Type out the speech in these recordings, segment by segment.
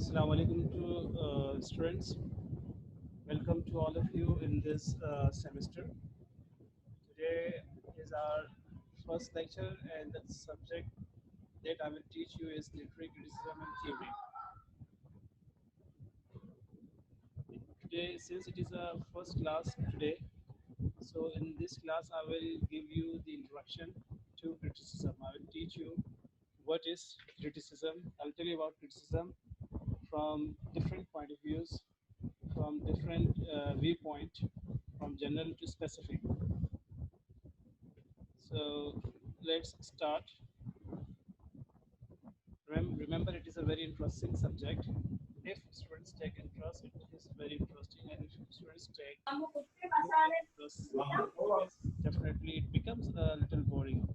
Assalamu alaikum to students. Welcome to all of you in this semester. Today is our first lecture, and the subject that I will teach you is literary criticism and theory. Today, since it is a first class today, so in this class I will give you the introduction to criticism. I will teach you what is criticism. I'll tell you about criticism from different point of views, from different viewpoint, from general to specific. So let's start. Remember, it is a very interesting subject. If students take interest, it is very interesting, and if students take no interest, definitely it becomes a little boring.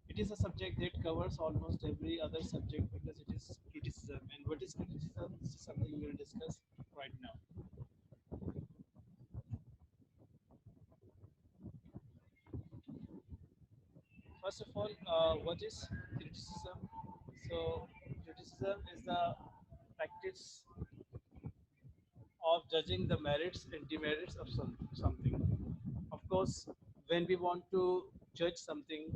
It is a subject that covers almost every other subject because it is criticism. And what is criticism? This is something we will discuss right now. First of all, what is criticism? So, criticism is the practice of judging the merits and demerits of something. Of course, when we want to judge something,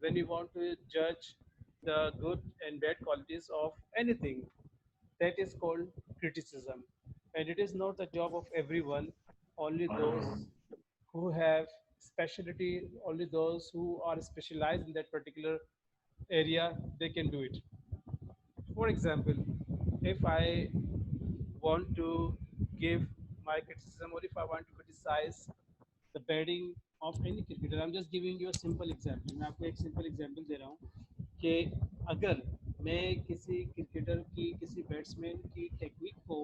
when we want to judge the good and bad qualities of anything, that is called criticism. And it is not the job of everyone, only those who have specialty, only those who are specialized in that particular area, they can do it. For example, if I want to give my criticism or if I want to criticize the batting of any cricketer, I'm just giving you a simple example. मैं आपको एक simple example दे रहा हूँ कि अगर मैं किसी cricketer की किसी बैट्समैन की टेक्निक को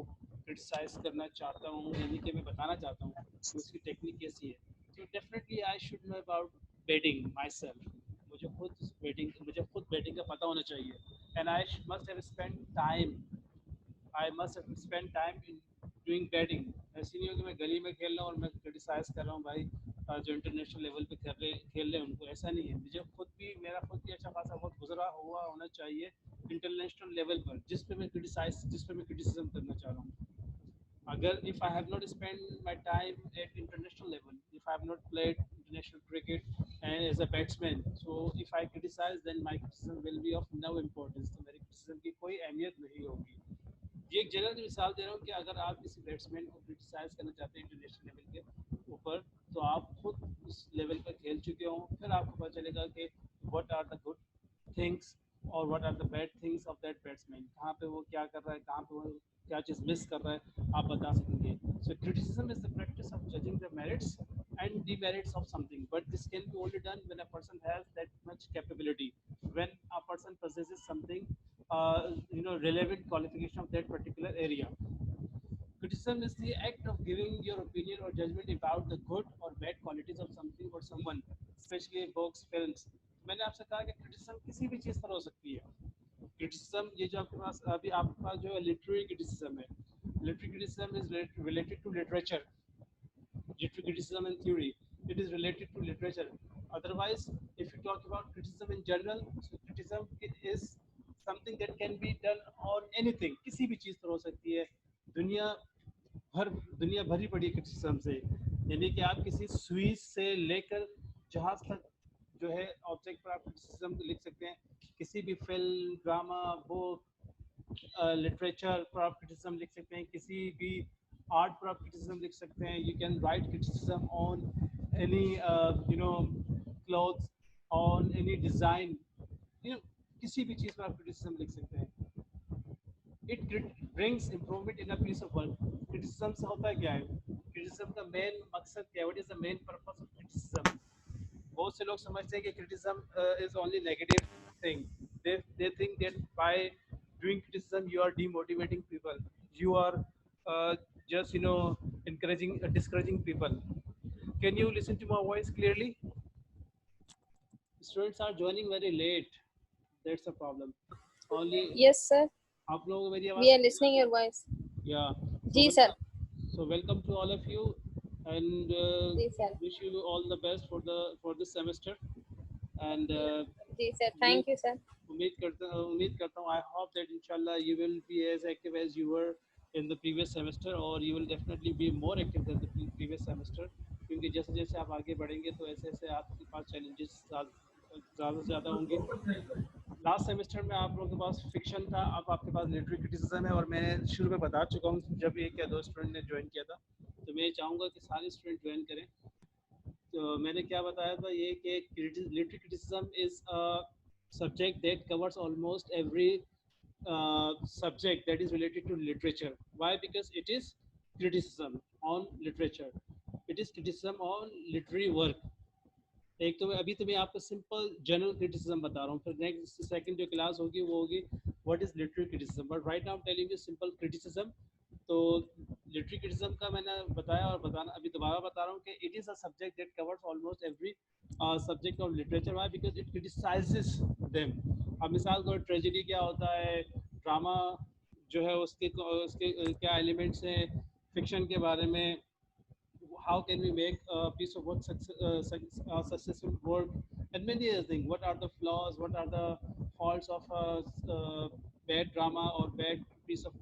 क्रिटिसाइज करना चाहता हूँ यानी कि मैं बताना चाहता हूँ कि उसकी टेक्निक कैसी है तो definitely I should know about batting my self मुझे खुद बैटिंग का पता होना चाहिए and I must have spend time I must have spend time in doing batting ऐसी नहीं हो कि मैं गली में खेल रहा हूँ और मैं क्रिटिसाइज कर रहा हूँ भाई जो इंटरनेशनल लेवल पे खेल रहे हैं उनको ऐसा नहीं है मुझे खुद भी मेरा खुद भी अच्छा खासा बहुत गुजरा हुआ होना चाहिए इंटरनेशनल लेवल पर जिस पे मैं क्रिटिसिज्म करना चाह रहा हूँ अगर if I have not spent my time at international level, if I have not played international cricket and as a batsman, so if I criticize, then my criticism will be of no importance. तो मेरी criticism की कोई अहमियत नहीं होगी. ये एक general मिसाल दे रहा हूँ कि अगर आप किसी बैट्समैन को क्रिटिसाइज करना चाहते हैं इंटरनेशनल लेवल के ऊपर तो आप खुद उस लेवल पर खेल चुके हों फिर आपको पता चलेगा कि what are the good things और what are the bad things of that batsman कहाँ पे वो क्या कर रहा है कहाँ पे वो क्या चीज़ मिस कर रहा है आप बता सकेंगे so criticism is the practice of judging the merits and demerits of something but this can be only done when a person has that much capability when a person possesses something relevant qualification of that particular area. Criticism is the act of giving your opinion or judgment about the good or bad qualities of something or someone, especially books, films. मैंने आपसे कहा कि criticism किसी भी चीज़ पर हो सकती है. Criticism ये जो आपके पास अभी आपके पास जो है literary criticism है. Literary criticism is related to literature. Literary criticism and theory. It is related to literature. Otherwise, if you talk about criticism in general, so criticism is something that can be done on anything. किसी भी चीज़ पर हो सकती है. दुनिया दुनिया भरी पड़ी क्रिटिसिज्म से यानी कि आप किसी सुई से लेकर जहाज तक जो है ऑब्जेक्ट पर आप क्रिटिसिज्म लिख सकते हैं किसी भी फिल्म ड्रामा बुक लिटरेचर पर आप क्रिटिसिज्म लिख सकते हैं किसी भी आर्ट पर आप क्रिटिसिज्म लिख सकते हैं you can write criticism on any clothes on any design किसी भी चीज़ पर आप क्रिटिसिज्म लिख सकते हैं it brings improvement in a piece of work. Criticism से होता है क्या है? Criticism का main मकसद क्या है? What is the main purpose of criticism? बहुत से लोग समझते हैं कि criticism is only negative thing. They think that by doing criticism you are demotivating people. You are just encouraging discouraging people. Can you listen to my voice clearly? Students are joining very late. That's the problem. Only Yes, sir. आप लोगों को मेरी We आवाज़ are listening your voice. yeah so जी sir. welcome welcome to all of you and जी sir. wish you all the best for this semester and जी sir. उम्मीद Thank you, sir. उम्मीद करता हूँ आई होप दैट इंशाल्लाह you will be as active as you were in the previous semester or you will definitely be more active than the previous semester क्योंकि जैसे जैसे आप आगे बढ़ेंगे तो ऐसे ऐसे आपके पास चैलेंजेस ज़्यादा से ज़्यादा होंगे। लास्ट सेमेस्टर में आप लोगों के पास फिक्शन था, अब आपके पास लिटरेरी क्रिटिसिज्म है और मैं शुरू में बता चुका हूँ जब एक या दो स्टूडेंट ने ज्वाइन किया था, तो मैं चाहूँगा कि सारे स्टूडेंट ज्वाइन करें। तो मैंने क्या बताया था ये कि literary criticism is a subject that covers almost every subject that is related to literature. Why? Because it is criticism on literature. It is criticism on literary work. एक तो अभी तो मैं आपको सिंपल जनरल क्रिटिसिज्म बता रहा हूँ, फिर नेक्स्ट सेकंड जो क्लास होगी वो होगी what is literary criticism, but right now I am telling you simple criticism. तो लिटरेरी क्रिटिसिज्म का मैंने बताया और बताना अभी दोबारा बता रहा हूँ कि it is a subject that covers almost every subject of literature. Why? Because it criticises them. अब मिसाल को ट्रेजेडी क्या होता है, ड्रामा जो है उसके क्या एलिमेंट्स हैं, फिक्शन के बारे में how can we make a piece of work successful work, and many other things. What are the flaws, what are the faults of a bad drama or bad piece of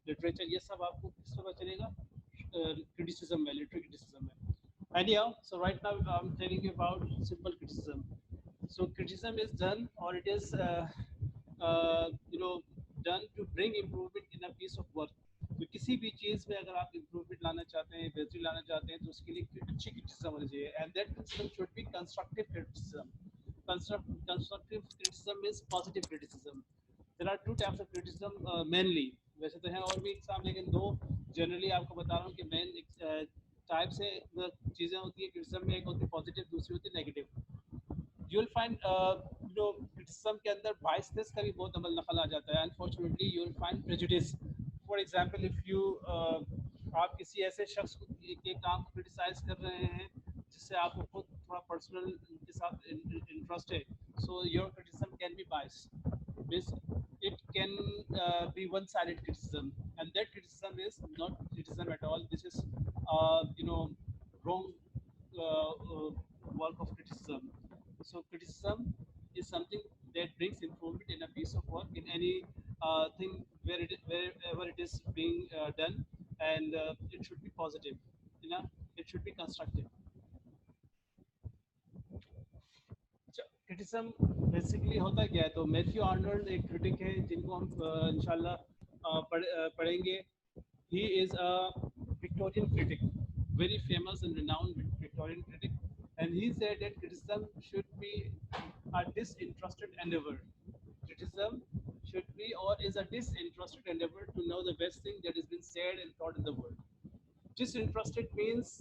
literature, ये सब आपको किस तरह चलेगा criticism में, literary criticism में। Anyhow, so right now I'm telling you about simple criticism. So criticism is done or it is you know done to bring improvement in a piece of work. तो किसी भी चीज़ में अगर आप improvement लाना चाहते हैं, बेहतरी लाना चाहते हैं, तो उसके लिए अच्छी क्रिटिसिज्म होनी चाहिए, and that criticism should be constructive criticism. Constructive criticism is positive criticism. There are two types of criticism mainly, वैसे तो हैं और भी एग्जाम, लेकिन दो जनरली आपको बता रहा हूँ कि मेन टाइप से चीज़ें होती है क्रिटिसिज्म में। एक होती है पॉजिटिव, दूसरी होती है नेगेटिव। यू विल फाइंड जो क्रिटिसिज्म के अंदर बायसनेस का भी बहुत अमल दखल आ जाता है। Unfortunately you will find prejudice. For example if you आप किसी ऐसे शख्स के काम को क्रिटिसाइज कर रहे हैं जिससे आपको खुद थोड़ा पर्सनल के साथ इंटरेस्ट है, so your criticism can be bias, means it can be one-sided criticism, and that criticism is not criticism at all. This is wrong work of criticism. So criticism is something that brings improvement in a piece of work, in any thing wherever it is being done, and it should be positive, it should be constructive. Criticism basically होता क्या है, तो Matthew Arnold एक critic है जिनको हम इंशाल्लाह पढ़ेंगे। He is a Victorian critic, very famous and renowned Victorian critic, and he said that criticism should be a disinterested endeavor. Criticism should be or is a disinterested endeavor to know the best thing that has been said and thought in the world. Disinterested means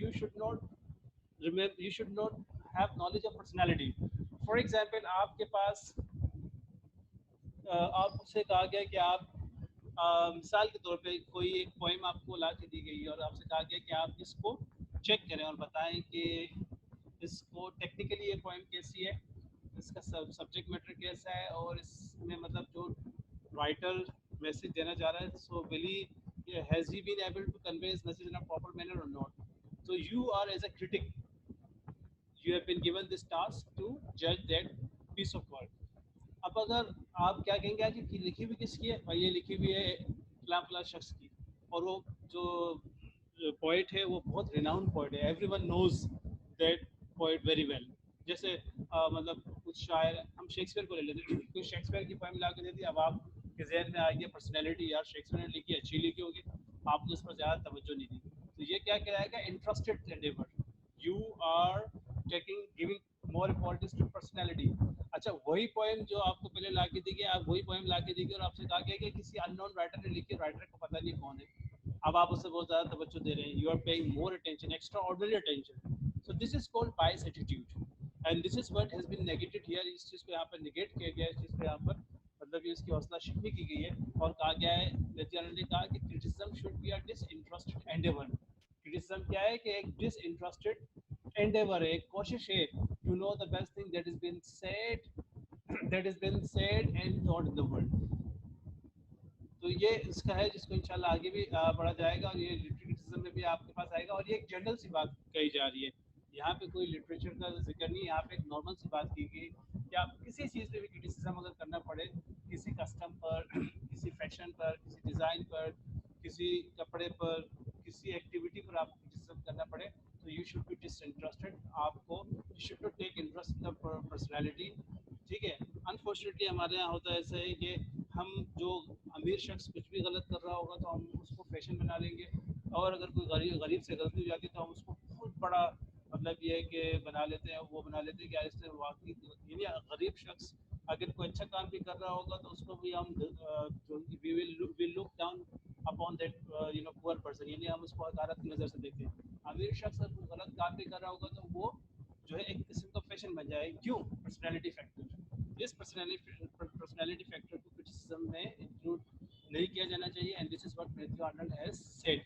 you should not remember, you should not have knowledge of personality. For example, आपके पास आपसे कहा गया कि आप मिसाल के तौर पे कोई एक पोइम आपको ला के दी गई और आपसे कहा गया कि आप इसको चेक करें और बताएं कि इसको टेक्निकली ये पोइम कैसी है, इसका सब्जेक्ट मैटर कैसा है, और इसमें मतलब जो राइटर मैसेज देना चाह रहा है, so really has he been able to convey his message in a proper manner और not. So you are as a critic, you have been given this task to judge that piece of work. अब अगर आप क्या कहेंगे आज कि लिखी हुई किसकी है, भाई ये लिखी हुई है फला फला शख्स की, और वो जो पोइट है वो बहुत रिनाउंड पोइट है, everyone knows that poet very well. जैसे मतलब कुछ शायर, हम शेक्सपियर को ले लेते हैं, कोई शेक्सपियर की पोइम ला के देती, अब आप के जहन में आ गया पर्सनैलिटी, यार शेक्सपियर ने लिखी, अच्छी लिखी होगी, आपने उस पर ज़्यादा तवज्जो नहीं दी, तो ये क्या कहलाएगा, interested endeavour. You are giving more importance to personality. अच्छा, वही पोएम जो आपको पहले ला के दी गई, आप वही पोएम ला के दी गई और आपसे कहा गया कि किसी अननोन राइटर ने लिखी, राइटर को पता नहीं कौन है, अब आप उससे बहुत ज़्यादा तवज्जो दे रहे हैं, you are paying more attention, extraordinary attention. So this is called bias attitude, and this is what has been negated here. इस चीज़ को यहाँ पर निगेट किया गया है, इस चीज़ को यहाँ पर मतलब ये इसकी हौसला शिकनी की गई है और कहा गया है, लेक्चरर ने कहा कि criticism should be a disinterested Endeavour. Criticism क्या है कि एक डिसइंटरेस्टेड एंडेवर है, एक कोशिश है to know the best thing that is been said, that has been said and thought in the world. तो ये इसका है जिसको इंशाल्लाह आगे भी पढ़ा जाएगा और ये लिटरेचर में भी आपके पास आएगा, और ये एक जनरल सी बात कही जा रही है, यहाँ पे कोई लिटरेचर का जिक्र नहीं, यहाँ पे एक नॉर्मल सी बात की गई या किसी चीज़ पे भी क्रिटिसिज्म अगर करना पड़े, किसी कस्टम पर, किसी फैशन पर, किसी डिज़ाइन पर, किसी कपड़े पर, किसी एक्टिविटी पर आपको क्रिटिसिज्म करना पड़े, तो यू शुड बी डिसइंटरेस्टेड। आपको you should not take interest in the personality. ठीक है। अनफॉर्चुनेटली हमारे यहाँ होता है ऐसा है कि हम जो अमीर शख्स कुछ भी गलत कर रहा होगा तो हम उसको फैशन बना लेंगे, और अगर कोई गरीब गरीब से गलती हो जाती है तो हम उसको बहुत बड़ा मतलब ये है कि बना लेते हैं, वो बना लेते हैं कि यार इससे वाकई, यानी गरीब शख्स अगर कोई अच्छा काम भी कर रहा होगा तो उसको भी हम जो we will look down upon that poor person, यानी हम उसको हकारत की नज़र से देखते हैं। अमीर शख्स अगर कोई गलत काम भी कर रहा होगा तो वो जो है एक किस्म का फैशन बन जाए। क्यों? Personality factor. इस पर्सनैलिटी फैक्टर को क्रिटिसिज्म में इंक्लूड नहीं किया जाना चाहिए, and this is what Matthew Arnold has said.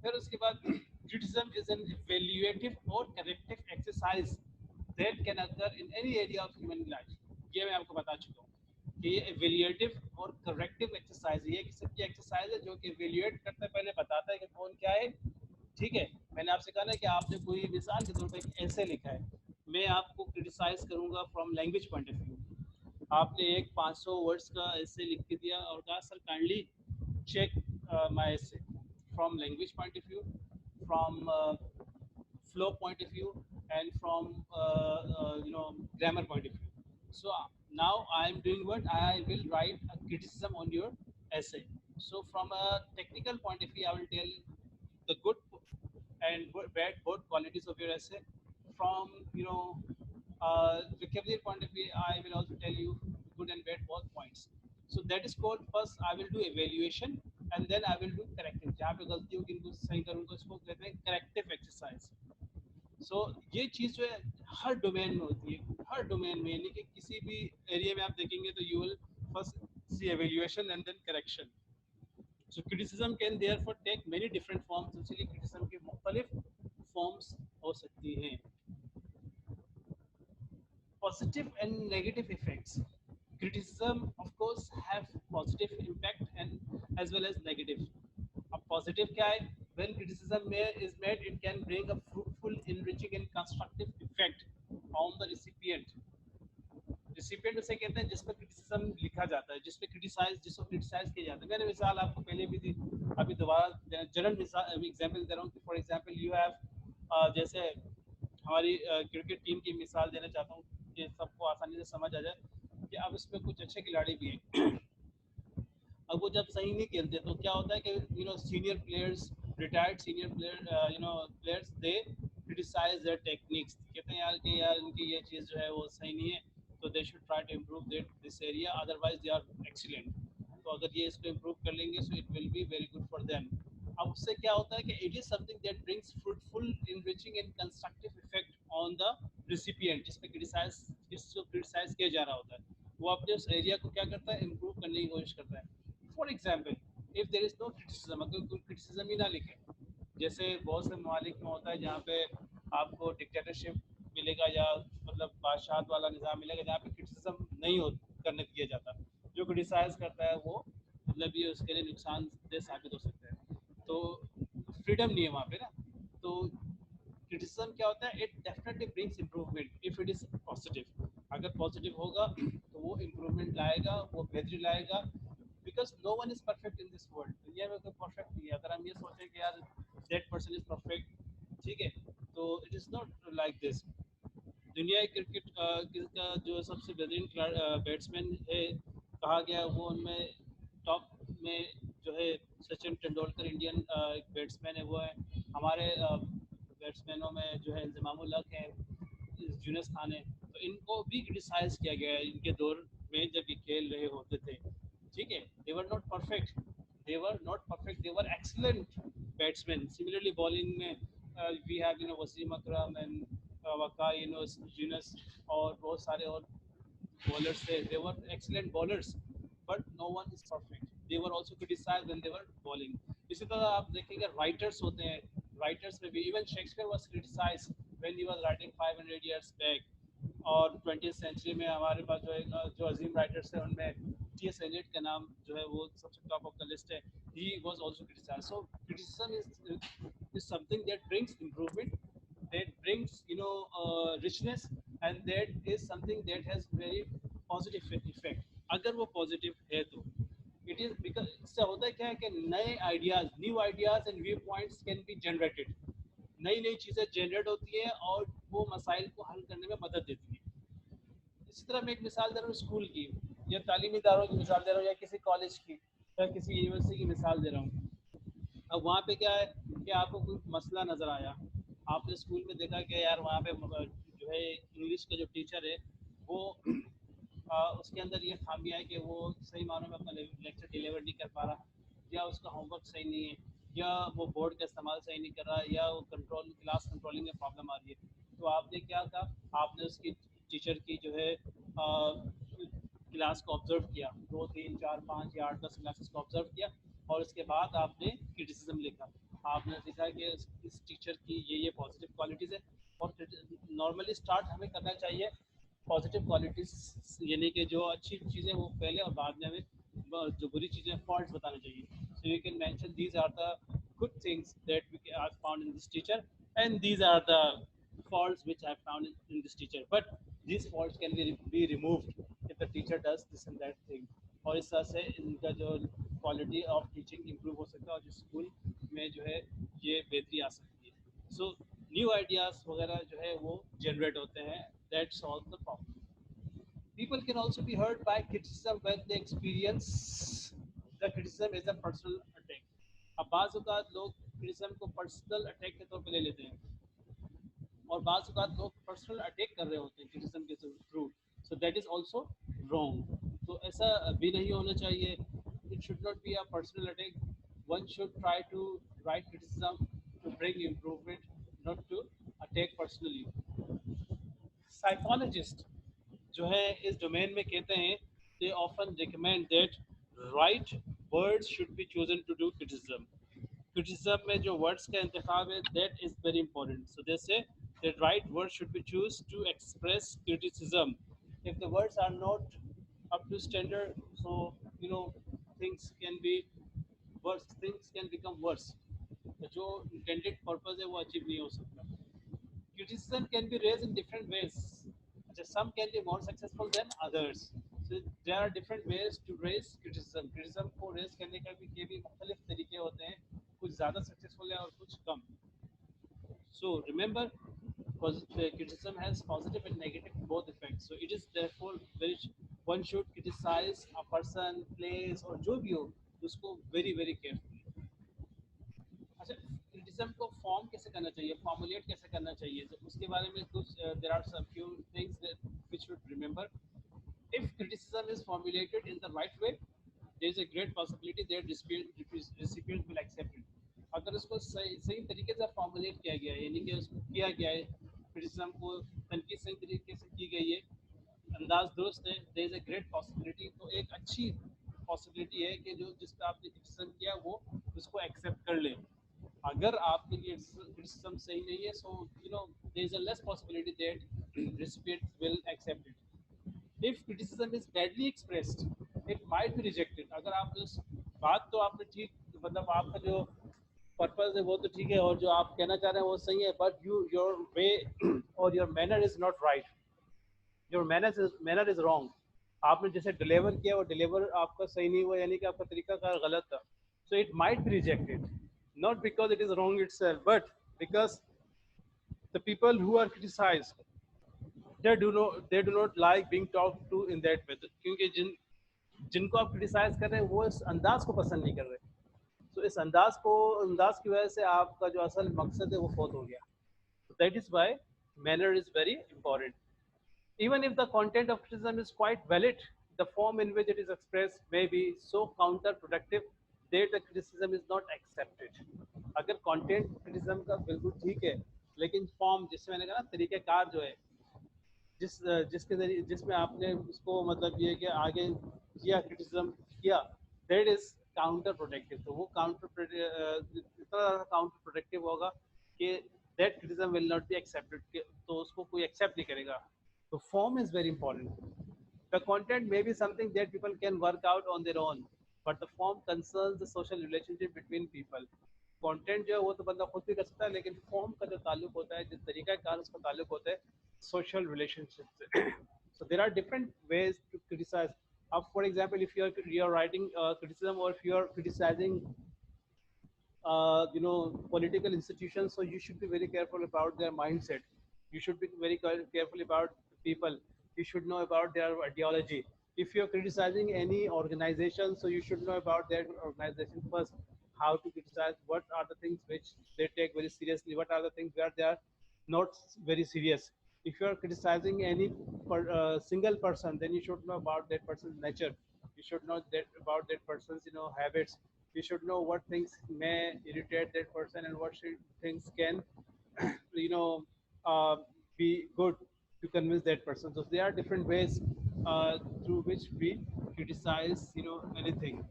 फिर उसके बाद criticism is an evaluative or corrective exercise that can occur in any area of human life। ये मैं आपको बता चुका हूँ कि ये evaluative और corrective exercise है। ये किस्म की exercise है जो कि evaluate करता है, पहले बताता है कि कौन क्या है। ठीक है। मैंने आपसे कहा ना कि आपने कोई मिसाल के तौर पर ऐसे लिखा है, मैं आपको क्रिटिसाइज करूंगा from language point of view. आपने एक 500 वर्ड्स का ऐसे लिख के दिया और कहा sir kindly check my essay from language point of view, from flow point of view, and from grammar point of view. So now I am doing what? I will write a criticism on your essay. So from a technical point of view, I will tell the good and bad both qualities of your essay. From vocabulary point of view, I will also tell you good and bad both points. So that is called, first I will do evaluation and then I will do corrective। जहाँ पे गलती होगी इनको सही करूँगा, इसको कहते हैं corrective exercise। सो ये चीज़ जो है हर डोमेन में होती है, हर डोमेन में, यानी कि किसी भी एरिया में आप देखेंगे तो you will first see evaluation and then correction. So criticism can therefore take many different forms, इसलिए क्रिटिसिज्म के मुख्तलिफ फॉर्म्स हो सकती हैं। Positive and negative effects. Criticism, of course, have positive impact and as well as negative. A positive क्या है? When criticism is made, it can bring a fruitful, enriching, and constructive effect on the recipient। Recipient उसे कहते हैं जिस पर criticism लिखा जाता है, जिस पे क्रिटिसाइज, जिसको क्रिटिसाइज किया जाता है। मैंने मिसाल आपको पहले भी दी, अभी दोबारा जनरल एग्जांपल दे रहा हूँ कि फॉर एग्जांपल यू हैव जैसे हमारी क्रिकेट टीम की मिसाल देना चाहता हूँ कि सबको आसानी से समझ आ जाए कि अब इसमें कुछ अच्छे खिलाड़ी भी हैं। अब वो जब सही नहीं खेलते तो क्या होता है कि senior players, retired senior players they criticise their techniques. कहते हैं यार कि यार इनकी ये चीज़ जो है वो सही नहीं है, तो they should try to improve this area, otherwise they are excellent. तो अगर ये इसको इम्प्रूव कर लेंगे so it will be very good for them. अब उससे क्या होता है कि it is something that brings fruitful, enriching and constructive effect on the recipient, जिसपे जिसको क्रिटिसाइज किया जा रहा होता है, वो अपने उस एरिया को क्या करता है, इम्प्रूव करने की कोशिश करता है। For example, if there is no criticism, अगर कोई क्रिटिसिज्म ही ना लिखे, जैसे बहुत से ममालिक में होता है जहाँ पे आपको डिक्टेटरशिप मिलेगा या मतलब बादशाहत वाला निज़ाम मिलेगा जहाँ पे क्रिटिसिज्म नहीं हो करने दिया जाता, जो क्रिटिसाइज करता है वो मतलब ये उसके लिए नुकसानदेह साबित हो सकता है। तो फ्रीडम नहीं है वहाँ पे ना। तो क्रिटिसिज्म क्या होता है, it definitely brings improvement if it is positive. अगर पॉजिटिव होगा तो वो इम्प्रूवमेंट लाएगा, वो बेहतरी लाएगा, because no one is perfect in this world. दुनिया में कोई परफेक्ट नहीं है। अगर हम ये सोचें कि यार दैट पर्सन इज परफेक्ट, ठीक है, तो it is not like this. दुनिया क्रिकेट का जो सबसे बेहतरीन बैट्समैन है कहा गया, वो उनमें टॉप में जो है सचिन तेंदुलकर इंडियन एक बैट्समैन है, वो है। हमारे बैट्समैनों में जो है इंजमाम उल हक है, यूनुस खान है। तो इनको भी क्रिटिसाइज किया गया है इनके दौर में जब ये खेल रहे होते थे। ठीक है, they were not perfect, they were not perfect, they were excellent batsman. Similarly bowling में we have Wasim Akram and Waqar Younis और बहुत सारे और bowlers थे, they were excellent bowlers, but no one is perfect, they were also criticized when they were bowling। इसी तरह आप देखेंगे राइटर्स होते हैं, राइटर्स में भी even Shakespeare was criticized when he was writing 500 years back। और 20th सेंचुरी में हमारे पास जो है जो अजीम राइटर्स थे उनमें टी.एस. एलियट का नाम जो है वो सबसे टॉप ऑफ द लिस्ट है। He was also criticised. So criticism is something that brings improvement, that brings richness, and that is something that has very positive effect. अगर वो पॉजिटिव है तो इट इज बिकॉज इससे होता है क्या है कि नए ideas, new ideas and view points can be generated, नई नई चीज़ें जनरेट होती हैं और वो मसाइल को हल करने में मदद देती हैं। इसी तरह मैं एक मिसाल दे रहा हूँ स्कूल की, या तालीमी इदारों की मिसाल दे रहा हूँ, या किसी कॉलेज की या किसी यूनिवर्सिटी की मिसाल दे रहा हूँ। अब वहाँ पे क्या है कि आपको कोई मसला नज़र आया, आपने स्कूल में देखा कि यार वहाँ पे जो है इंग्लिश का जो टीचर है वो उसके अंदर ये खामियां है कि वो सही मानों में अपना लेक्चर डिलीवर नहीं कर पा रहा, या उसका होमवर्क सही नहीं है, या वो बोर्ड का इस्तेमाल सही नहीं कर रहा, या वो कंट्रोल क्लास कंट्रोलिंग में प्रॉब्लम आ रही है। तो आपने क्या कहा, आपने उसकी टीचर की जो है क्लास को ऑब्जर्व किया, 2 3 4 5 या 8 10 क्लासेस को ऑब्जर्व किया, और उसके बाद आपने क्रिटिसिज्म लिखा। आपने लिखा कि इस टीचर की ये पॉजिटिव क्वालिटीज़ है। और नॉर्मली स्टार्ट हमें करना चाहिए पॉजिटिव क्वालिटीज, यानी कि जो अच्छी चीज़ें वो पहले, और बाद में हमें जो बुरी चीज़ें फॉल्ट्स बताने चाहिए। So you can mention these are the good things that we are found in this teacher, and these are the faults which I found in this teacher. But these faults can be removed if the teacher does this and that thing. और इस तरह से इनका जो quality of teaching improve हो सकता है, और जो स्कूल में जो है ये बेहतरी आ सकती है। सो न्यू आइडियाज़ वगैरह जो है वो जनरेट होते हैं, that solve the problem. People can also be hurt by criticism when they experience the criticism as a personal attack. अब बाज़ औक़ात लोग क्रिटिसिज्म को पर्सनल अटैक के तौर पे ले लेते हैं, और बाज़ औक़ात लोग पर्सनल अटैक कर रहे होते हैं क्रिटिसिज्म के थ्रू। So that is also wrong. तो ऐसा भी नहीं होना चाहिए। It should not be a personal attack. One should try to write criticism to bring improvement, not to attack personally. Psychologist जो है इस डोमेन में कहते हैं, they often recommend that right words should be chosen to do criticism. Criticism में जो words का इंतखाब है, that is very important. So they say that right word should be choose to express criticism. If the words are not up to standard, so you know things can be worse, things can become worse। जो intended purpose है वो achieve नहीं हो सकता। Criticism can be raised in different ways. Some can be more successful than others. So there are different ways to raise criticism. Criticism को raise करने के भी मुख्तलिफ तरीके होते हैं, कुछ ज़्यादा सक्सेसफुल है और कुछ कम। So remember, criticism has positive and negative both effects. So it is therefore very one should criticize a person, place or जो भी हो उसको very very carefully। अच्छा, क्रिटिसिज्म को फॉर्म कैसे करना चाहिए, फॉर्मुलेट कैसे करना चाहिए, तो उसके बारे में कुछ there are some few things which should remember. If criticism is formulated in the right way, there is a great possibility that recipient will accept it. अगर उसको सही सही तरीके से फॉर्मुलेट किया गया है, यानी कि उसको किया गया है, क्रिटिसिज्म को तनकीद सही तरीके से की गई है, अंदाज दुरुस्त है, there is a great possibility, तो एक अच्छी पॉसिबिलिटी है कि जो जिस पे आपने क्रिटिसिज्म किया वो उसको एक्सेप्ट कर ले। अगर आपके लिए क्रिटिसिज्म सही नहीं है, so you know there is a less possibility that recipient will accept it। if criticism is badly expressed, it might be rejected। अगर आपने उस बात तो आपने ठीक, मतलब आपका जो पर्पज है वो तो ठीक है, और जो आप कहना चाह रहे हैं वो सही है, बट योर वे और your manner is not right, your manner is wrong. आपने जैसे डिलीवर किया वो डिलीवर आपका सही नहीं हुआ, यानी कि आपका तरीका कार गलत था। So it might be rejected, not because it is wrong itself, but because the people who are criticized, they do not like being talked to in that way। क्योंकि जिनको आप क्रिटिसाइज कर रहे हैं वो इस अंदाज को पसंद नहीं कर रहे, तो इस अंदाज की वजह से आपका जो असल मकसद है वो फौत हो गया। That is why manner is very important. Even if the content of criticism is quite valid, the form in which it is expressed may be so counterproductive that the criticism is not accepted। अगर content criticism का बिल्कुल ठीक है, लेकिन form, जिससे मैंने कहा ना तरीक़ेकार जो है, जिसके जरिए जिसमें आपने उसको मतलब ये कि आगे किया क्रिटिसिज्म किया, दैट इज काउंटर प्रोडक्टिव। तो वो इतना काउंटर प्रोडक्टिव होगा कि that criticism will not be accepted, तो उसको कोई एक्सेप्ट नहीं करेगा। तो form is very important. The content may be something that people can work out on their own, but the form concerns the social relationship between people। Content जो है वो तो बंदा खुद भी कर सकता है, लेकिन फॉर्म का जो ताल्लुक होता है, जिस तरीका कार उसका ताल्लुक होता है, social relationships. So there are different ways to criticize. For example, if you're writing criticism, or if you're criticizing political institutions, so you should be very careful about their mindset. You should be very careful about people. You should know about their ideology. If you're criticizing any organization, so you should know about their organization first, how to criticize, what are the things which they take very seriously, what are the things where they are not very serious. If you are criticizing any single person, then you should know about that person's nature. You should know that about that person's habits. You should know what things may irritate that person, and what things can you know uh, be good to convince that person. So there are different ways through which we criticize anything.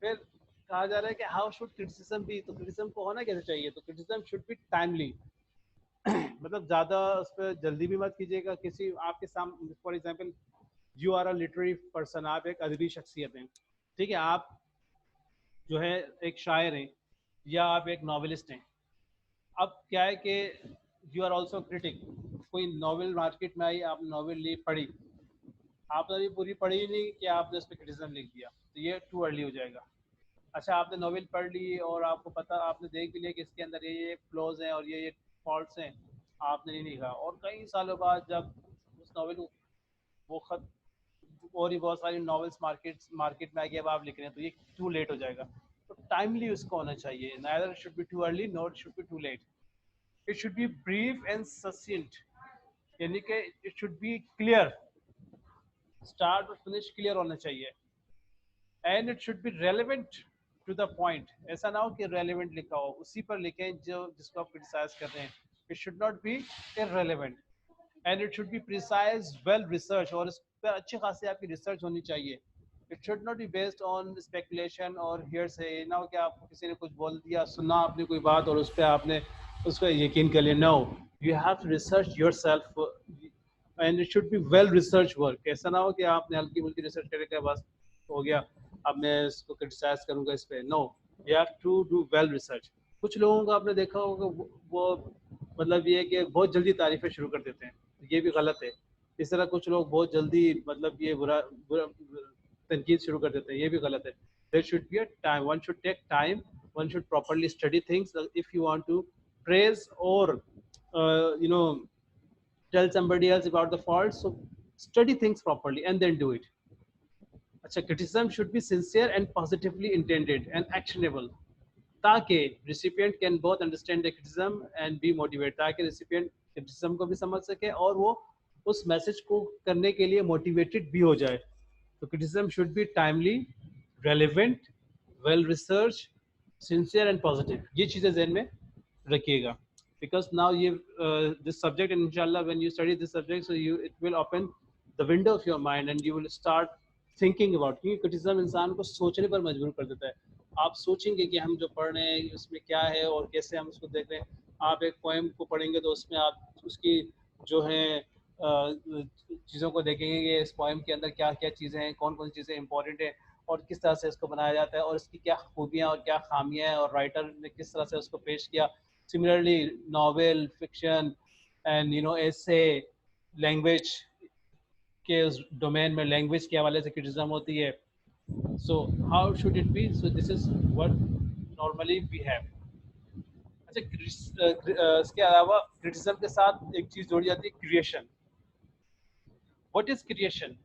फिर कहा जा रहा है कि how should criticism B, तो criticism को होना कैसे चाहिए, तो क्रिटिसिज्म शुड बी टाइमली। मतलब ज़्यादा उस पर जल्दी भी मत कीजिएगा। किसी आपके सामने for example you are a literary person, आप एक अदबी शख्सियत हैं, ठीक है, आप जो है एक शायर हैं, या आप एक नॉवेलिस्ट हैं। अब क्या है कि यू आर ऑल्सो क्रिटिक। कोई नॉवेल मार्केट में आई, आप नॉवेल ली, पढ़ी, आपने अभी पूरी पढ़ी ही नहीं कि आपने उस पर क्रिटिसिज्म लिख दिया, तो ये टू अर्ली हो जाएगा। अच्छा, आपने नॉवेल पढ़ ली और आपको पता, आपने देख भी लिया कि इसके अंदर ये फ्लॉज हैं और ये फॉल्ट्स हैं, आपने नहीं लिखा, और कई सालों बाद जब उस नॉवेल को वो खत और ही बहुत सारी नॉवेल्स मार्केट में आ गई, अब आप लिख रहे हैं, तो ये टू लेट हो जाएगा। तो टाइमली उसको होना चाहिए, neither should be too early not should be too late. It should be brief and succinct, यानी कि it should be clear, start और फिनिश क्लियर होना चाहिए। And it should be relevant to the point. ऐसा ना हो कि relevant लिखा हो, उसी पर लिखें जो जिसको आप क्रिटिसाइज कर रहे हैं। It should not B irrelevant, and it should be precise, well research, और इस पर अच्छी खासी आपकी रिसर्च होनी चाहिए। It should not be based on speculation और हियर से, ना हो कि आपको किसी ने कुछ बोल दिया, सुना आपने कोई बात और उस पर आपने उस पर यकीन कर लिया। No, you have to research your self, and it should be well research work. ऐसा ना हो कि आपने हल्की फुल्की रिसर्च करके बस हो गया, अब मैं इसको क्रिटिसाइज करूंगा इस पे। No, you have to do well research. कुछ लोगों को आपने देखा होगा, वो मतलब ये कि बहुत जल्दी तारीफें शुरू कर देते हैं, ये भी गलत है। इस तरह कुछ लोग बहुत जल्दी मतलब ये बुरा बुरा तनकीद शुरू कर देते हैं, ये भी गलत है। There should be a time, one should take time, one should properly study things if you want to praise or you know tell somebody else about the fault. So study things properly and then do it. अच्छा, criticism should be sincere and positively intended and actionable, ताकि recipient can both understand the criticism and be motivated, ताकि recipient criticism को भी समझ सके और वो उस मैसेज को करने के लिए मोटिवेटेड भी हो जाए। तो criticism should be timely, relevant, well researched, sincere and positive, ये चीज़ें ज़हन में रखिएगा। because now you this subject, and inshallah when you study this subject, so you it will open the window of your mind and you will start thinking about, क्योंकि criticism इंसान को सोचने पर मजबूर कर देता है। आप सोचेंगे कि हम जो पढ़ रहे हैं उसमें क्या है और कैसे हम उसको देख रहे हैं। आप एक पोएम को पढ़ेंगे तो उसमें आप उसकी जो है चीज़ों को देखेंगे कि इस पोएम के अंदर क्या क्या चीज़ें हैं, कौन कौन सी चीज़ें इंपॉर्टेंट है, और किस तरह से इसको बनाया जाता है, और इसकी क्या खूबियाँ और क्या खामियाँ हैं, और राइटर ने किस तरह से उसको पेश किया। Similarly, novel, fiction, and essay, language के उस डोमेन में लैंग्वेज के हवाले से क्रिटिसिज्म होती है। So how should it be, so this is what normally we have. अच्छा, इसके अलावा क्रिटिसिज्म के साथ एक चीज जोड़ी जाती है, creation. What is creation?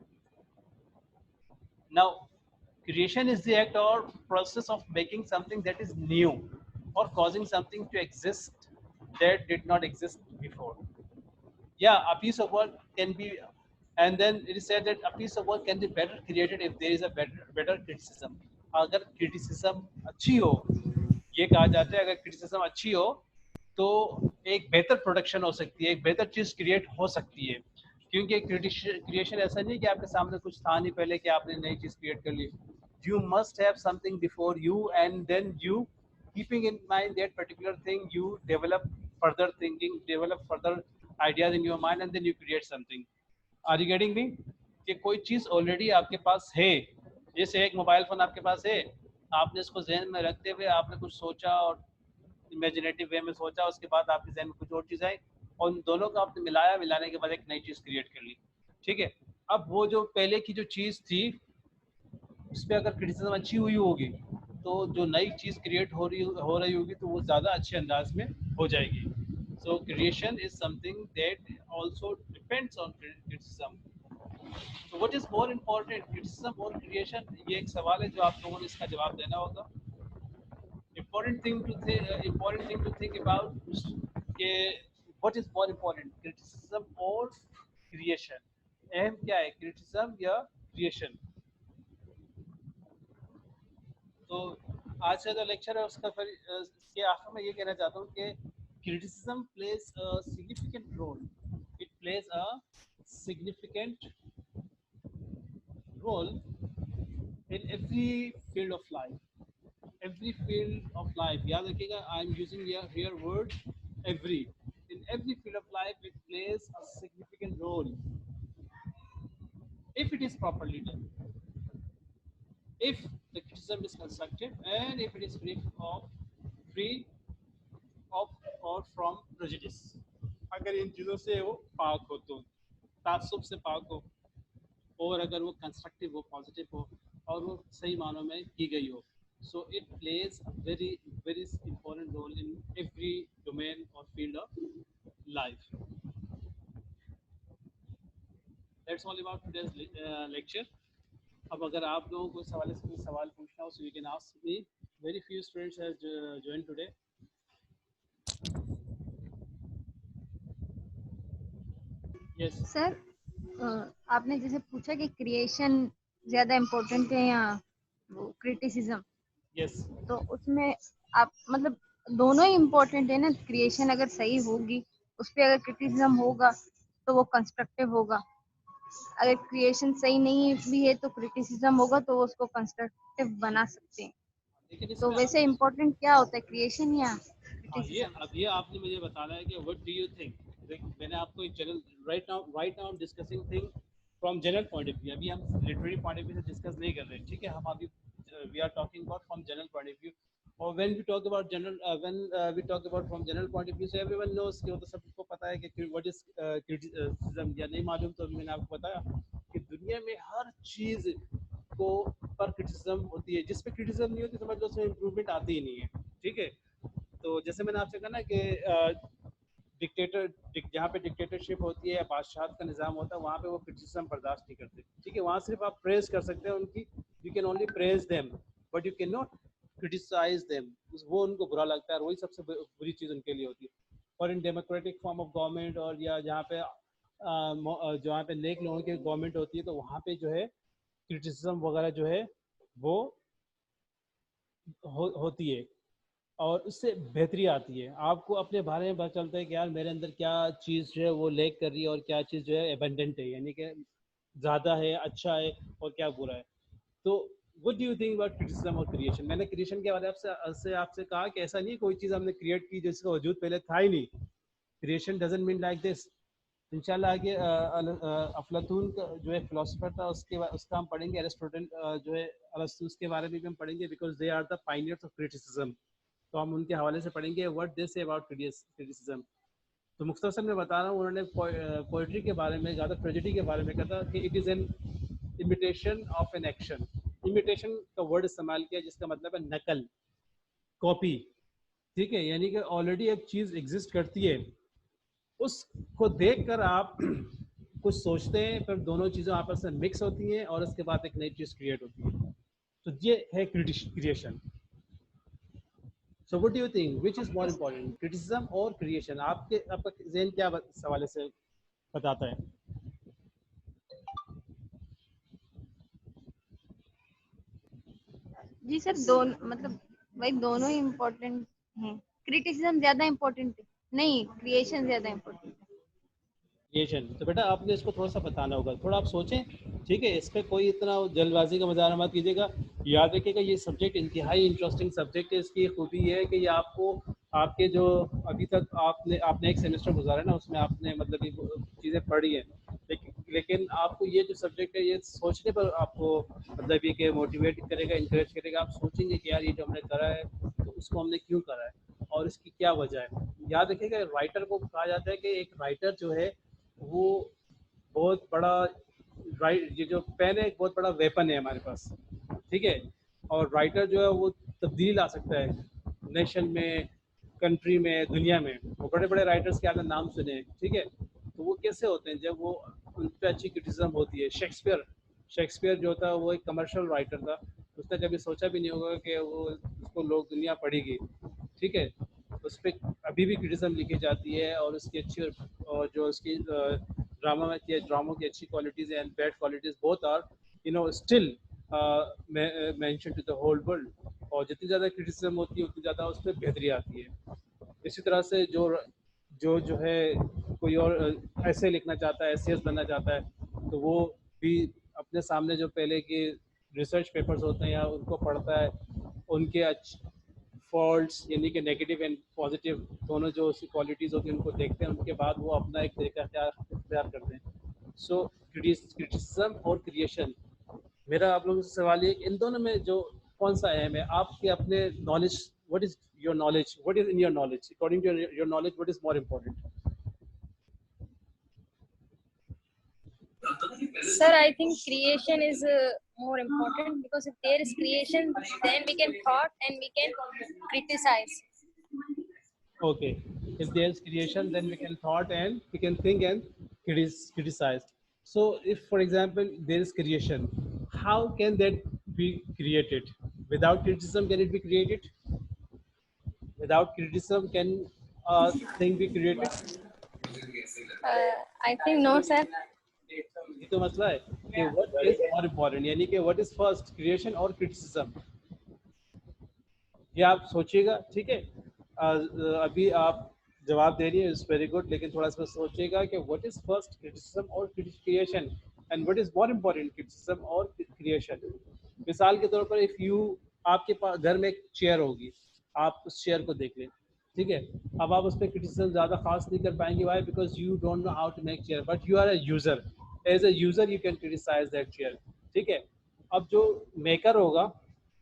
Now, creation is the act or process of making something that is new or causing something to exist that did not exist before. Yeah, a piece of work can be, and then it is said that a piece of work can be better created if there is a better criticism. अगर criticism अच्छी हो, ये कहा जाता है अगर criticism अच्छी हो तो एक बेहतर प्रोडक्शन हो सकती है, एक बेहतर चीज क्रिएट हो सकती है। क्योंकि क्रिएशन ऐसा नहीं कि आपके सामने कुछ था नहीं पहले कि आपने नई चीज क्रिएट कर ली। You must have something before you, and then you, keeping in mind that particular thing, you develop further thinking, develop further ideas in your mind, and then you create something. Are you getting me? कि कोई चीज already आपके पास है, जैसे एक mobile phone आपके पास है, आपने इसको जहन में रखते हुए आपने कुछ सोचा और इमेजिनेटिव वे में सोचा, उसके बाद आपके जहन में कुछ और चीज़ आई और उन दोनों को आपने मिलाया, मिलाने के बाद एक नई चीज़ क्रिएट कर ली। ठीक है, अब वो जो पहले की जो चीज़ थी उस पर अगर क्रिटिसिज्म अच्छी हुई होगी तो जो नई चीज़ क्रिएट हो रही होगी तो वो ज़्यादा अच्छे अंदाज में हो जाएगी। So creation is something that also depends on criticism. तो what is more important, criticism और क्रिएशन? ये एक सवाल है जो आप लोगों ने इसका जवाब देना होगा। important thing to think about कि what is more important, criticism और creation? अहम क्या है, criticism या creation? तो आज का जो लेक्चर है उसका फिर इसके आखिर में ये कहना चाहता हूँ कि criticism plays a significant role. It plays a significant role in every field of life. Every field of life, याद रखिएगा, I am using here word every. In every field of life it plays a significant role if it is properly done, if the criticism is constructive and if it is free of or from prejudice. अगर इन चीज़ों से वो पाक हो, तो तासुब से पाक हो, और अगर वो कंस्ट्रक्टिव हो, पॉजिटिव हो और वो सही मानों में की गई हो, so it plays a very important role in every domain or field of life. That's all about today's lecture. अब अगर आप लोगों को इस हवाले से कोई सवाल पूछना हो, so you can ask me. Very few students have joined today. Yes. Sir, आपने जैसे पूछा कि क्रिएशन ज्यादा इम्पोर्टेंट है या वो क्रिटिसिज्म, Yes. तो उसमें आप मतलब दोनों ही इम्पोर्टेंट है ना। क्रिएशन अगर सही होगी, उस पर अगर क्रिटिसिज्म होगा तो वो कंस्ट्रक्टिव होगा। अगर क्रिएशन सही नहीं भी है तो क्रिटिसिज्म होगा तो वो उसको कंस्ट्रक्टिव बना सकते हैं। लेकिन तो इसमें वैसे इम्पोर्टेंट क्या होता है, क्रिएशन या हाँ, ये क्रिटिसिज्म? अब ये आपने मुझे बताना है कि व्हाट डू यू थिंक। मैंने आपको एक general right now discussing thing from general point of view. अभी हम लिटरेरी पॉइंट ऑफ व्यू से डिस्कस नहीं कर रहे, ठीक है। हम अभी we are talking about from general point of view. और when we talk about general we talk about from general point of view, so everyone knows कि वो तो सबको पता है कि व्हाट इज क्रिटिसिज्म, या नहीं मालूम तो मैंने आपको बताया कि दुनिया में हर चीज़ को पर क्रिटिसिज्म होती है। जिस पे क्रिटिसिज्म नहीं होती समझ लो उसमें इंप्रूवमेंट आती ही नहीं है, ठीक है। तो जैसे मैंने आपसे कहा ना कि डिक्टेटर जहाँ पे डिक्टेटरशिप होती है या बादशाह का निज़ाम होता है वहाँ पे वो क्रिटिसिज्म बर्दाश्त नहीं करते, ठीक है। वहाँ सिर्फ आप प्रेज कर सकते हैं उनकी, you can only praise them but you can not criticize them. वो उनको बुरा लगता है और वही सबसे बुरी चीज़ उनके लिए होती है। और in democratic form of government और या जहाँ पे नेक लोगों की गवर्नमेंट होती है तो वहाँ पे जो है क्रिटिसिज्म वगैरह जो है वो होती है और उससे बेहतरी आती है। आपको अपने बारे में पता चलता है कि यार मेरे अंदर क्या चीज़ जो है वो लैक कर रही है और क्या चीज़ जो है एबंडेंट है, यानी कि ज़्यादा है, अच्छा है, और क्या बुरा है। तो what do you think about criticism और क्रिएशन? मैंने क्रिएशन के बारे में आपसे कहा कि ऐसा नहीं कोई चीज़ हमने क्रिएट की जिसका वजूद पहले था ही नहीं। Creation doesn't mean like this. इंशाल्लाह आगे अफलातून का जो है फिलोसफर था उसका हम पढ़ेंगे, एरिस्टोटल जो है अरस्तु, उसके बारे में भी हम पढ़ेंगे, because they are the pioneers of criticism. तो हम उनके हवाले से पढ़ेंगे what they say about criticism. तो मुख्तसर मैं बता रहा हूँ, उन्होंने पोइट्री के बारे में, ज़्यादा ट्रेजेडी के बारे में कहा था कि it is an imitation of an action. Imitation का वर्ड इस्तेमाल किया जिसका मतलब है नकल, कॉपी, ठीक है। यानी कि ऑलरेडी एक चीज़ एग्जिस्ट करती है, उसको देखकर आप कुछ सोचते हैं, फिर दोनों चीज़ें आपस में मिक्स होती हैं और उसके बाद एक नई चीज़ क्रिएट होती है। तो ये है creation. So what do you think which is more important, criticism और क्रिएशन? आपका ज़हन क्या इस हवाले से बताता है? जी सर, दोनों मतलब भाई दोनों ही इम्पोर्टेंट हैं। क्रिटिसिज्म ज्यादा इम्पोर्टेंट है, नहीं क्रिएशन ज्यादा इम्पोर्टेंट है। क्रिएशन तो बेटा आपने इसको थोड़ा सा बताना होगा, थोड़ा आप सोचें, ठीक है। इस पर कोई इतना जल्दबाजी का मुजाहरा मत कीजिएगा। याद रखिएगा ये सब्जेक्ट इंतहाई इंटरेस्टिंग सब्जेक्ट है। इसकी खूबी ये है कि ये आपको आपके जो अभी तक आपने एक सेमेस्टर गुजारा है ना, उसमें आपने मतलब ये चीज़ें पढ़ी हैं, लेकिन आपको ये जो सब्जेक्ट है ये सोचने पर आपको मतलब ये कि मोटिवेट करेगा, इंकरेज करेगा। आप सोचेंगे कि यार ये जो हमने करा है तो उसको हमने क्यों करा है, और इसकी क्या वजह है। याद रखिएगा, राइटर को कहा जाता है कि एक राइटर जो है वो बहुत बड़ा, राइट, ये जो पेन है एक बहुत बड़ा वेपन है हमारे पास, ठीक है। और राइटर जो है वो तब्दीली ला सकता है नेशन में, कंट्री में, दुनिया में। वो बड़े बड़े राइटर्स के आपने नाम सुने हैं, ठीक है। तो वो कैसे होते हैं, जब वो उन पर अच्छी क्रिटिसिज्म होती है। शेक्सपियर, शेक्सपियर जो था वो एक कमर्शियल राइटर था, उसने कभी सोचा भी नहीं होगा कि वो उसको लोग दुनिया पढ़ेगी, ठीक है। उस पर अभी भी क्रिटिसिज्म लिखी जाती है, और उसकी अच्छी और जो उसकी ड्रामा में की ड्रामों की अच्छी qualities and bad qualities both are still mention to the whole world. और जितनी ज़्यादा क्रिटिसिज्म होती है उतनी ज़्यादा उस पर बेहतरी आती है। इसी तरह से जो जो जो है कोई और ऐसे लिखना चाहता है, एसेस बनना चाहता है, तो वो भी अपने सामने जो पहले के रिसर्च पेपर्स होते हैं या उनको पढ़ता है, उनके फॉल्ट्स यानी कि नेगेटिव एंड पॉजिटिव दोनों जो उसकी क्वालिटीज़ होती हैं उनको देखते हैं, उनके बाद वो अपना एक तरीका तैयार करते हैं। सो क्रिटिसिज्म और क्रिएशन, मेरा आप लोगों से सवाल ये, इन दोनों में जो कौन सा अहम है आपके अपने knowledge, what is your knowledge, what is in your knowledge, according to your knowledge, what is more important? Sir, I think creation is more important because if there is creation, then we can thought and we can criticize. Okay, if there's creation then we can thought and we can think and criticize. So if for example there is creation, how can that be created? Without criticism can it be created? Without criticism can a thing be created? I think no, sir. ये तो मसला है कि what is more important, यानी कि what is first, creation और criticism. ये आप सोचिएगा, ठीक है। अभी आप जवाब दे रही है, इट्स वेरी गुड, लेकिन थोड़ा सा सोचिएगा कि व्हाट इज फर्स्ट, क्रिटिसिज्म और creation, and what is more important, criticism और क्रिएशन। मिसाल के तौर पर इफ यू, आपके पास घर में एक चेयर होगी, आप उस चेयर को देख लें, ठीक है। अब आप उस पर क्रिटिसिज्म ज़्यादा खास नहीं कर पाएंगे, why, because you don't know how to make chair, but you are a user, as a user you can criticize that chair, ठीक है। अब जो मेकर होगा,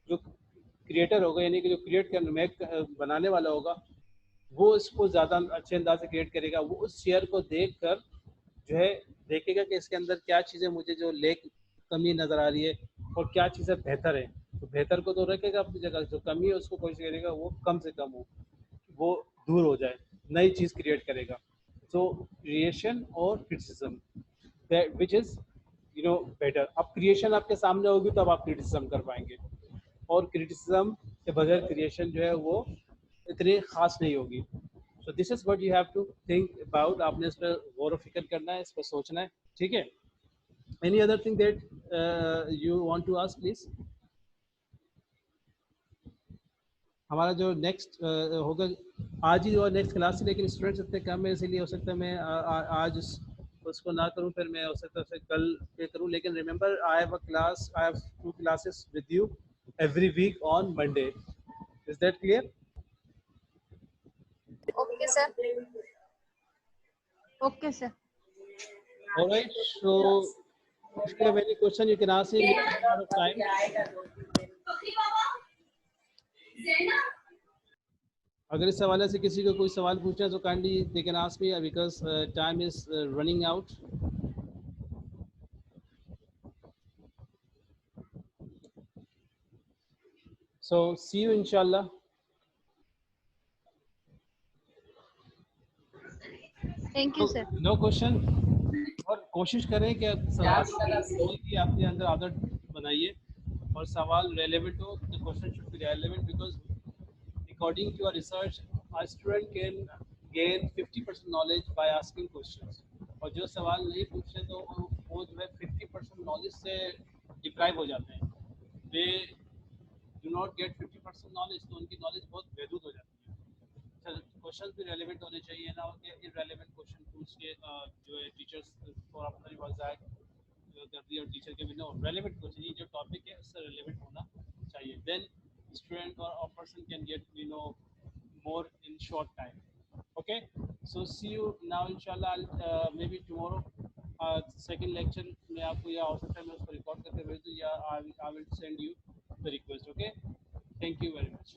जो क्रिएटर होगा, यानी कि जो क्रिएट कर मेक बनाने वाला होगा, वो इसको ज़्यादा अच्छे अंदाज से क्रिएट करेगा। वो उस शेयर को देख कर जो है देखेगा कि इसके अंदर क्या चीज़ें मुझे जो लेक कमी नज़र आ रही है और क्या चीज़ें बेहतर है। तो बेहतर को तो रखेगा अपनी जगह, जो कमी है उसको कोशिश करेगा वो कम से कम हो, वो दूर हो जाए, नई चीज़ क्रिएट करेगा। सो क्रिएशन और क्रिटिसिज्म विच इज़ बेटर। अब क्रिएशन आपके सामने होगी तो अब आप क्रिटिसिज्म कर पाएंगे, और क्रिटिसिज्म के बगैर क्रिएशन जो है वो इतनी खास नहीं होगी। So this is what you have to think about. आपने इस पर गौर फिक्र करना है, इस पर सोचना है, ठीक है। Any other thing that you want to ask please. हमारा जो नेक्स्ट होगा आज ही, और नेक्स्ट क्लास से, लेकिन स्टूडेंट्स इतने कम है, इसीलिए हो सकता है मैं आज उसको ना करूं, फिर मैं हो सकता है फिर कल पे करूं। लेकिन remember, I have a class, I have 2 classes with you every week on Monday. Is that clear? Okay, sir. Okay, sir. All right. So if you have any question, you can ask me. We are out of time. अगर इस हवाले से किसी को कोई सवाल पूछना है तो kindly they can ask me, because time is running out. So see you inshallah. Thank you, sir. No question. और कोशिश करें कि सवाल की अपने अंदर आदत बनाइए, और सवाल रेलेवेंट हो, तो question should be relevant, because according to our research, a student can gain 50% knowledge by asking questions. और जो सवाल नहीं पूछते तो वो जो है 50% नॉलेज से डिप्राइव हो जाते हैं। They do not gate 50% knowledge, तो उनकी नॉलेज बहुत महदूद हो जाती है। क्वेश्चन भी रेलेवेंट होने चाहिए ना, कि इररेलेवेंट क्वेश्चन पूछ के जो है टीचर्स को अपना मजाक कर दिया, और टीचर के भी नो रेलेवेंट क्वेश्चन, ये जो टॉपिक है उससे रेलेवेंट होना चाहिए। Then student or person can get more in short time. Okay, so see you now inshallah. Maybe tomorrow second lecture में आपको या हो सकता है मैं उसको रिकॉर्ड करके भेज दूँ, या I will send you the request. Okay, thank you very much.